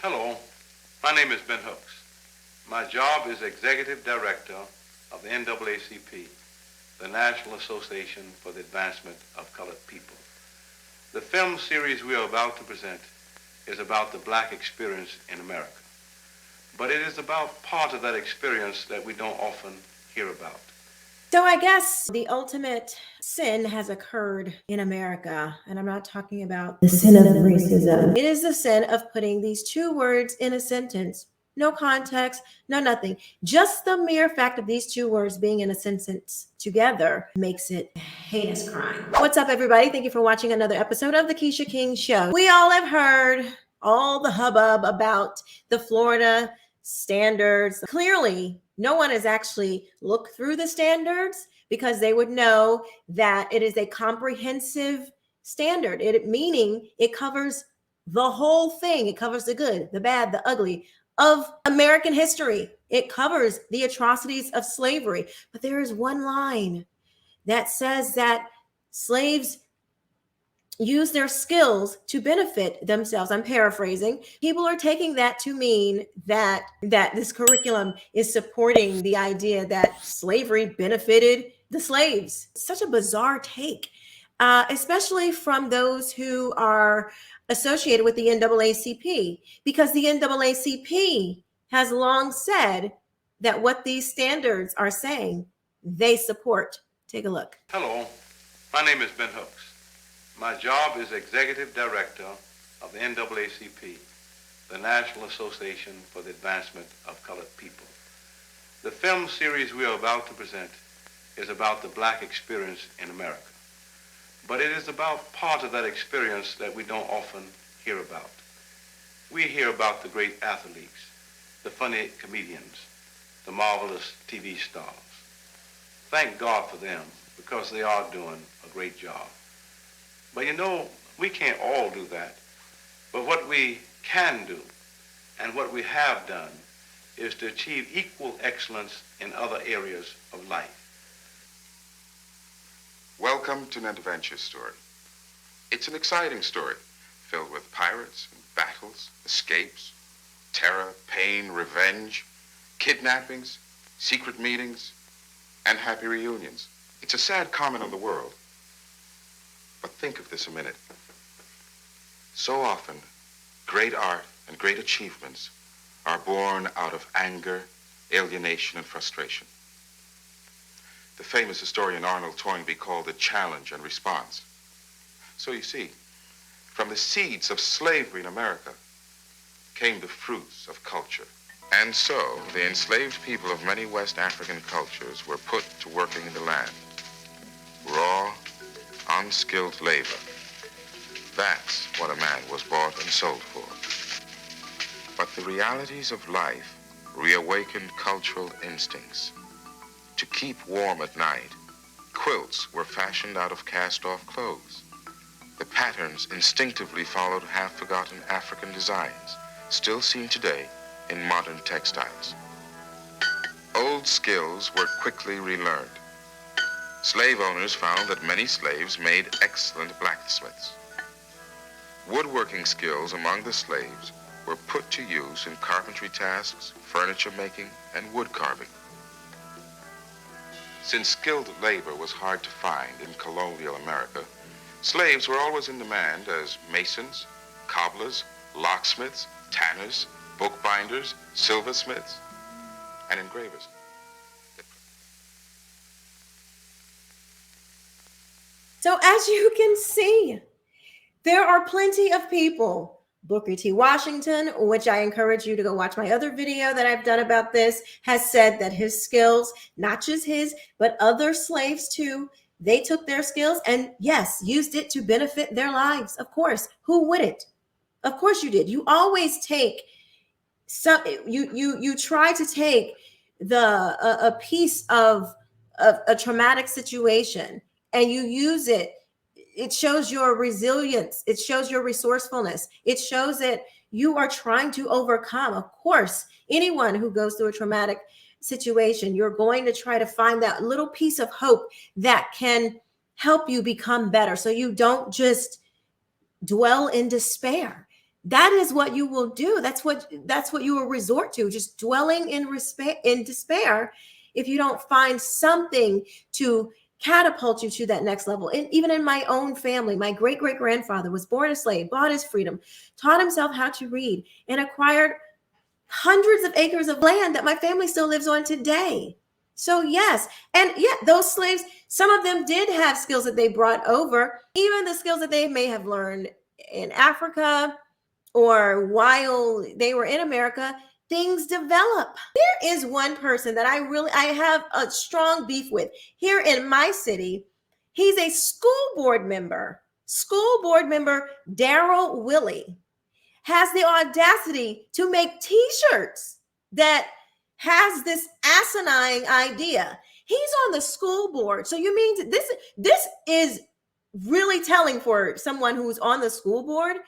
Hello, my name is Ben Hooks. My job is Executive Director of the NAACP, the National Association for the Advancement of Colored People. The film series we are about to present is about the black experience in America. But it is about part of that experience that we don't often hear about. So I guess the ultimate sin has occurred in America, and I'm not talking about the sin of racism. It is the sin of putting these two words in a sentence. No context, no nothing. Just the mere fact of these two words being in a sentence together makes it a heinous crime. What's up, everybody? Thank you for watching another episode of the Quisha King Show. We all have heard all the hubbub about the Florida Standards. Clearly, no one has actually looked through the standards because they would know that it is a comprehensive standard. Meaning it covers the whole thing. It covers the good, the bad, the ugly of American history. It covers the atrocities of slavery. But there is one line that says that slaves use their skills to benefit themselves. I'm paraphrasing. People are taking that to mean that this curriculum is supporting the idea that slavery benefited the slaves. Such a bizarre take, especially from those who are associated with the NAACP, because the NAACP has long said that what these standards are saying, they support. Take a look. Hello, my name is Ben Hooks. My job is Executive Director of the NAACP, the National Association for the Advancement of Colored People. The film series we are about to present is about the black experience in America. But it is about part of that experience that we don't often hear about. We hear about the great athletes, the funny comedians, the marvelous TV stars. Thank God for them, because they are doing a great job. But you know, we can't all do that. But what we can do, and what we have done, is to achieve equal excellence in other areas of life. Welcome to an adventure story. It's an exciting story, filled with pirates and battles, escapes, terror, pain, revenge, kidnappings, secret meetings, and happy reunions. It's a sad comment on the world. But think of this a minute. So often, great art and great achievements are born out of anger, alienation, and frustration. The famous historian Arnold Toynbee called it challenge and response. So you see, from the seeds of slavery in America came the fruits of culture. And so, the enslaved people of many West African cultures were put to working in the land. Raw, unskilled labor. That's what a man was bought and sold for. But the realities of life reawakened cultural instincts. To keep warm at night, quilts were fashioned out of cast-off clothes. The patterns instinctively followed half-forgotten African designs, still seen today in modern textiles. Old skills were quickly relearned. Slave owners found that many slaves made excellent blacksmiths. Woodworking skills among the slaves were put to use in carpentry tasks, furniture making, and wood carving. Since skilled labor was hard to find in colonial America, slaves were always in demand as masons, cobblers, locksmiths, tanners, bookbinders, silversmiths, and engravers. So as you can see, there are plenty of people. Booker T. Washington, which I encourage you to go watch my other video that I've done about this, has said that his skills, not just his, but other slaves too, they took their skills and yes, used it to benefit their lives. Of course, who wouldn't? Of course you did. You always take some, you try to take a piece of a traumatic situation and you use it. It shows your resilience. It shows your resourcefulness. It shows that you are trying to overcome. Of course, anyone who goes through a traumatic situation, you're going to try to find that little piece of hope that can help you become better. So you don't just dwell in despair. That is what you will do. That's what you will resort to, just dwelling in despair if you don't find something to catapult you to that next level. And even in my own family, my great-great-grandfather was born a slave, bought his freedom, taught himself how to read, and acquired hundreds of acres of land that my family still lives on today. So yes, and yeah, those slaves, some of them did have skills that they brought over, even the skills that they may have learned in Africa or while they were in America. Things develop. There is one person that I have a strong beef with here in my city. He's a school board member, Daryl Willie, has the audacity to make t-shirts that has this asinine idea. He's on the school board. So you mean this is really telling for someone who's on the school board.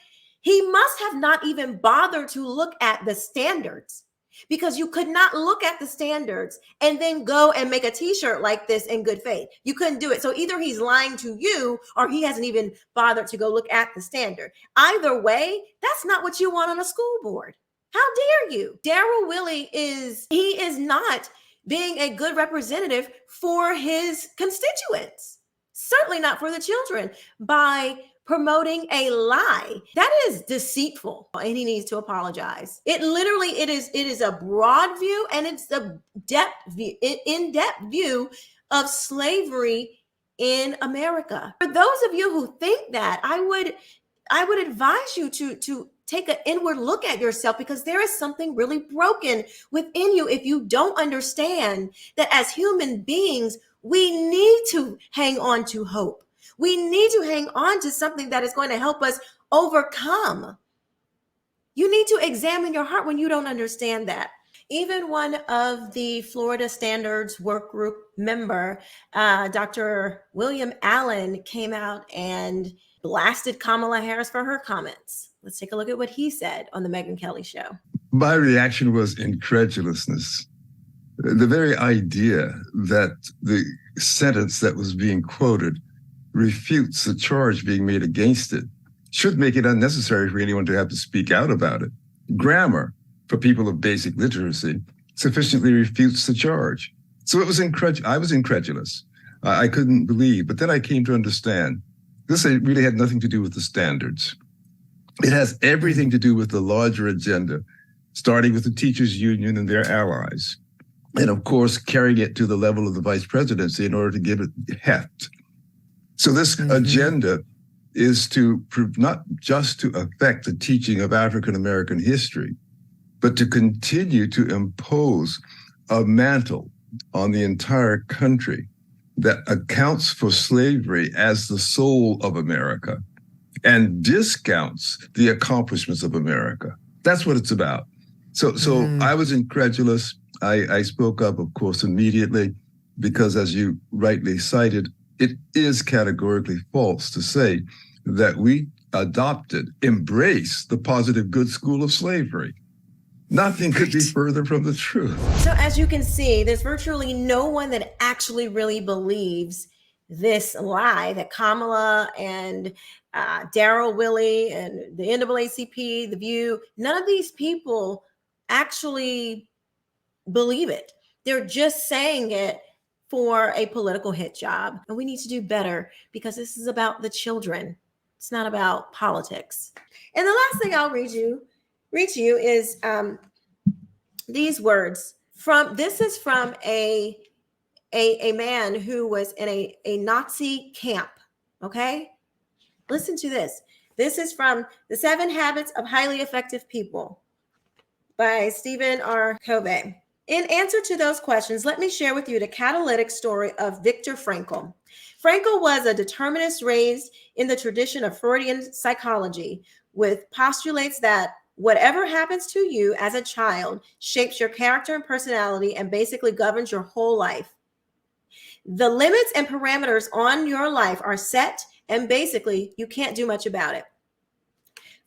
He must have not even bothered to look at the standards, because you could not look at the standards and then go and make a t-shirt like this in good faith. You couldn't do it. So either he's lying to you or he hasn't even bothered to go look at the standard. Either way, that's not what you want on a school board. How dare you? Daryl Willie is not being a good representative for his constituents. Certainly not for the children, by promoting a lie. That is deceitful, and he needs to apologize. It is a broad view, and it's a in-depth view of slavery in America. For those of you who think that, I would advise you to take an inward look at yourself, because there is something really broken within you if you don't understand that as human beings, we need to hang on to hope. We need to hang on to something that is going to help us overcome. You need to examine your heart when you don't understand that. Even one of the Florida Standards work group member, Dr. William Allen, came out and blasted Kamala Harris for her comments. Let's take a look at what he said on the Megyn Kelly show. My reaction was incredulousness. The very idea that the sentence that was being quoted refutes the charge being made against it should make it unnecessary for anyone to have to speak out about it. Grammar, for people of basic literacy, sufficiently refutes the charge. So it was I was incredulous. I couldn't believe, but then I came to understand this really had nothing to do with the standards. It has everything to do with the larger agenda, starting with the teachers' union and their allies, and of course, carrying it to the level of the vice presidency in order to give it heft. So this agenda is to not just to affect the teaching of African-American history, but to continue to impose a mantle on the entire country that accounts for slavery as the soul of America and discounts the accomplishments of America. That's what it's about. So I was incredulous. I spoke up, of course, immediately, because as you rightly cited, it is categorically false to say that we embrace the positive good school of slavery. Nothing could be further from the truth. So as you can see, there's virtually no one that actually really believes this lie that Kamala and Daryl Willie and the NAACP, The View, none of these people actually believe it. They're just saying it for a political hit job. And we need to do better, because this is about the children. It's not about politics. And the last thing I'll read to you is these words this is from a man who was in a Nazi camp. Okay. Listen to this. This is from The 7 Habits of Highly Effective People by Stephen R. Covey. In answer to those questions, let me share with you the catalytic story of Viktor Frankl. Frankl was a determinist raised in the tradition of Freudian psychology, with postulates that whatever happens to you as a child shapes your character and personality and basically governs your whole life. The limits and parameters on your life are set, and basically you can't do much about it.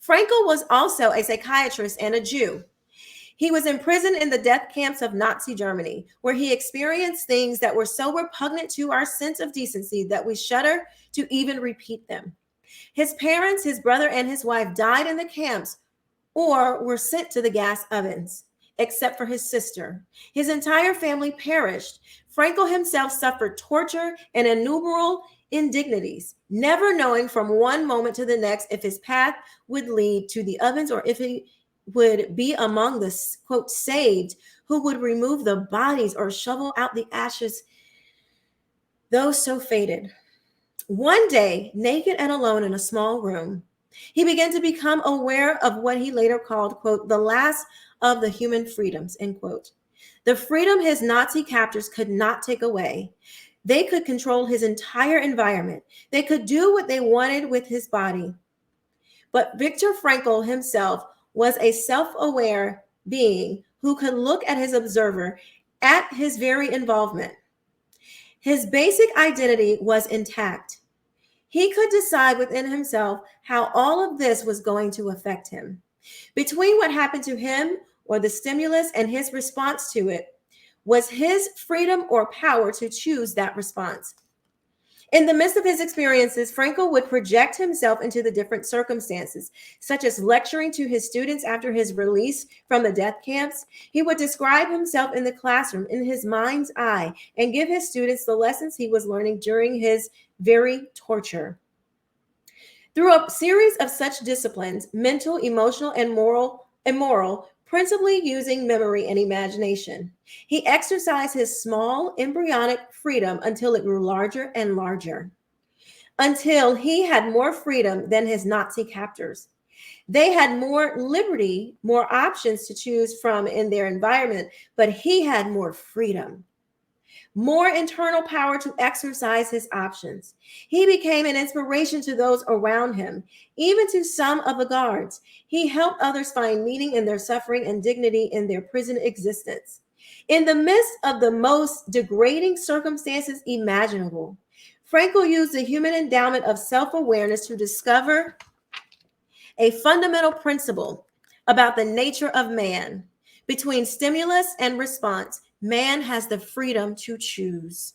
Frankl was also a psychiatrist and a Jew. He was imprisoned in the death camps of Nazi Germany, where he experienced things that were so repugnant to our sense of decency that we shudder to even repeat them. His parents, his brother, and his wife died in the camps or were sent to the gas ovens, except for his sister. His entire family perished. Frankel himself suffered torture and innumerable indignities, never knowing from one moment to the next if his path would lead to the ovens or if he would be among the, quote, saved who would remove the bodies or shovel out the ashes, those so fated. One day, naked and alone in a small room, he began to become aware of what he later called, quote, the last of the human freedoms, end quote. The freedom his Nazi captors could not take away. They could control his entire environment. They could do what they wanted with his body. But Viktor Frankl himself was a self-aware being who could look at his observer at his very involvement. His basic identity was intact. He could decide within himself how all of this was going to affect him. Between what happened to him or the stimulus and his response to it was his freedom or power to choose that response. In the midst of his experiences, Frankl would project himself into the different circumstances, such as lecturing to his students after his release from the death camps. He would describe himself in the classroom in his mind's eye and give his students the lessons he was learning during his very torture. Through a series of such disciplines, mental, emotional, and moral, principally using memory and imagination, he exercised his small embryonic freedom until it grew larger and larger, until he had more freedom than his Nazi captors. They had more liberty, more options to choose from in their environment, but he had more freedom, more internal power to exercise his options. He became an inspiration to those around him, even to some of the guards. He helped others find meaning in their suffering and dignity in their prison existence. In the midst of the most degrading circumstances imaginable, Frankl used the human endowment of self-awareness to discover a fundamental principle about the nature of man. Between stimulus and response, man has the freedom to choose.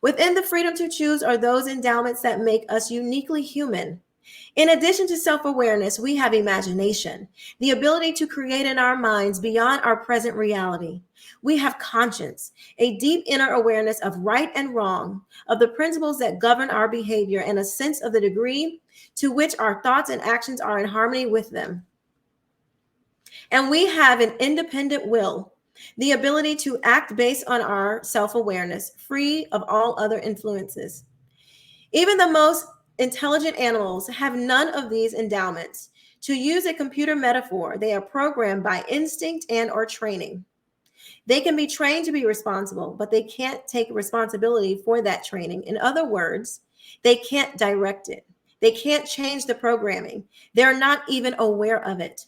Within the freedom to choose are those endowments that make us uniquely human. In addition to self-awareness, we have imagination, the ability to create in our minds beyond our present reality. We have conscience, a deep inner awareness of right and wrong, of the principles that govern our behavior, and a sense of the degree to which our thoughts and actions are in harmony with them. And we have an independent will, the ability to act based on our self-awareness, free of all other influences. Even the most intelligent animals have none of these endowments. To use a computer metaphor, they are programmed by instinct and or training. They can be trained to be responsible, but they can't take responsibility for that training. In other words, they can't direct it. They can't change the programming. They're not even aware of it.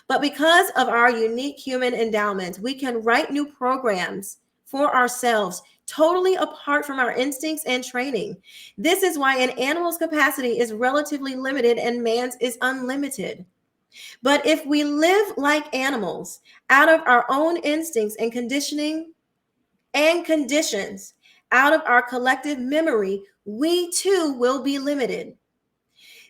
But because of our unique human endowment, we can write new programs for ourselves, totally apart from our instincts and training. This is why an animal's capacity is relatively limited and man's is unlimited. But if we live like animals, out of our own instincts and conditioning and conditions, out of our collective memory, we too will be limited.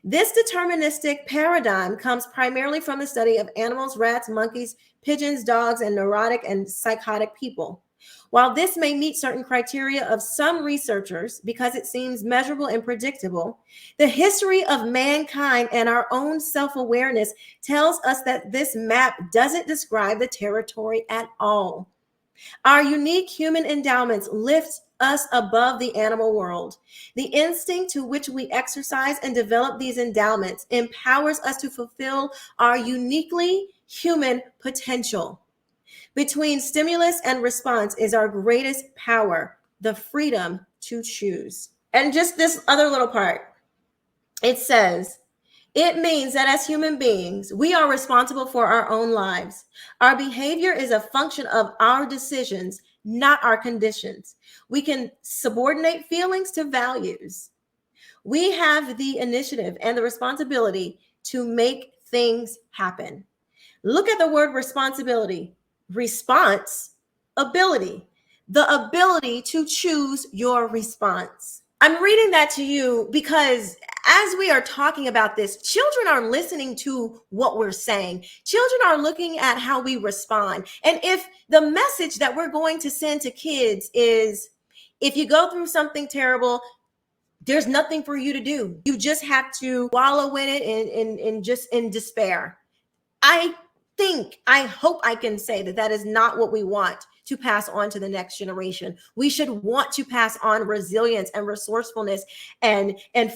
This deterministic paradigm comes primarily from the study of animals, rats, monkeys, pigeons, dogs, and neurotic and psychotic people. While this may meet certain criteria of some researchers because it seems measurable and predictable, the history of mankind and our own self-awareness tells us that this map doesn't describe the territory at all. Our unique human endowments lift us above the animal world. The instinct to which we exercise and develop these endowments empowers us to fulfill our uniquely human potential. Between stimulus and response is our greatest power, the freedom to choose. And just this other little part, it says, it means that as human beings, we are responsible for our own lives. Our behavior is a function of our decisions, not our conditions. We can subordinate feelings to values. We have the initiative and the responsibility to make things happen. Look at the word responsibility. Response, ability, the ability to choose your response. I'm reading that to you because as we are talking about this, children are listening to what we're saying. Children are looking at how we respond. And if the message that we're going to send to kids is, if you go through something terrible, there's nothing for you to do. You just have to wallow in it and just in despair. I hope I can say that that is not what we want to pass on to the next generation. We should want to pass on resilience and resourcefulness and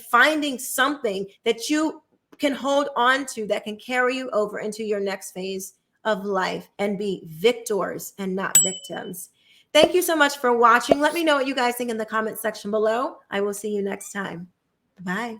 finding something that you can hold on to that can carry you over into your next phase of life and be victors and not victims. Thank you so much for watching. Let me know what you guys think in the comment section below. I will see you next time. Bye.